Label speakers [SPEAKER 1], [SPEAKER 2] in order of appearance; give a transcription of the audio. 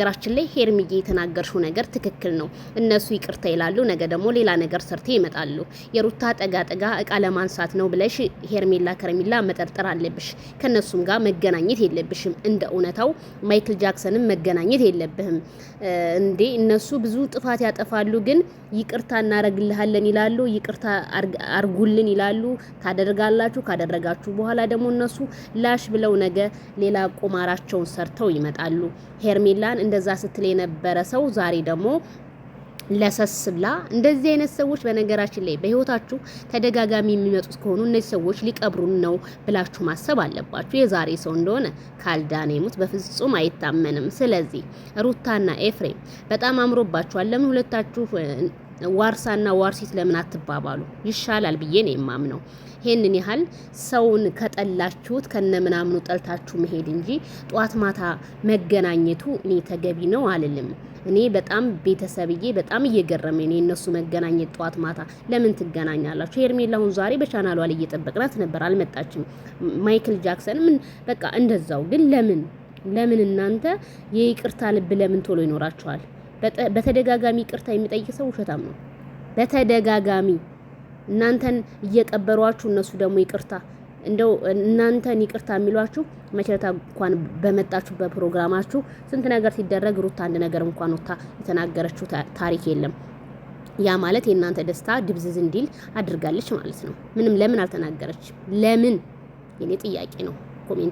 [SPEAKER 1] ነገራችን ላይ ሄርሚዬ የተናገርሽው ነገር ትክክል ነው። እነሱ ይቅርታ ይላሉ፣ ነገ ደግሞ ሌላ ነገር ሰርተው ይመጣሉ። የሩታ ጠጋ እቃ ለማንሳት ነው ብለሽ ሄርሜላ ከረሚላ መጠርጠር አለብሽ። ከነሱም ጋር መገናኘት የለብሽም። እንደ እውነታው ማይክል ጃክሰንም መገናኘት የለብህም እንዴ። እነሱ ብዙ ጥፋት ያጠፋሉ፣ ግን ይቅርታ እናረግልሃለን ይላሉ፣ ይቅርታ አርጉልን ይላሉ። ታደርጋላችሁ። ካደረጋችሁ በኋላ ደግሞ እነሱ ላሽ ብለው ነገ ሌላ ቁማራቸውን ሰርተው ይመጣሉ። ሄርሜላን እንደዛ ስትል የነበረ ሰው ዛሬ ደግሞ ለሰስ ብላ። እንደዚህ አይነት ሰዎች በነገራችን ላይ በህይወታችሁ ተደጋጋሚ የሚመጡት ከሆኑ እነዚህ ሰዎች ሊቀብሩን ነው ብላችሁ ማሰብ አለባችሁ። የዛሬ ሰው እንደሆነ ካልዳነ ይሙት በፍጹም አይታመንም። ስለዚህ ሩታና ኤፍሬም በጣም አምሮባችኋል። ለምን ሁለታችሁ ዋርሳና ዋርሲት ለምን አትባባሉ? ይሻላል ብዬ ነው የማምነው። ይሄንን ያህል ሰውን ከጠላችሁት ከነምናምኑ ጠልታችሁ መሄድ እንጂ ጧት ማታ መገናኘቱ እኔ ተገቢ ነው አልልም። እኔ በጣም ቤተሰብዬ በጣም እየገረመኝ ነው የነሱ መገናኘት ጧት ማታ። ለምን ትገናኛላችሁ? ሄርሜላውን ዛሬ በቻናሏ ላይ እየጠበቅናት ነበር፣ አልመጣችም። ማይክል ጃክሰን ምን በቃ እንደዛው። ግን ለምን እናንተ የይቅርታ ልብ ለምን ቶሎ ይኖራችኋል? በተደጋጋሚ ይቅርታ የሚጠይቅ ሰው ውሸታም ነው። በተደጋጋሚ እናንተን እየቀበሯችሁ እነሱ ደግሞ ይቅርታ እንደው እናንተን ይቅርታ የሚሏችሁ መቼታ እንኳን በመጣችሁ በፕሮግራማችሁ ስንት ነገር ሲደረግ ሩታ አንድ ነገር እንኳን ወጣ የተናገረችው ታሪክ የለም። ያ ማለት የእናንተ ደስታ ድብዝዝ እንዲል አድርጋለች ማለት ነው። ምንም ለምን አልተናገረች? ለምን? የኔ ጥያቄ ነው። ኮሜንት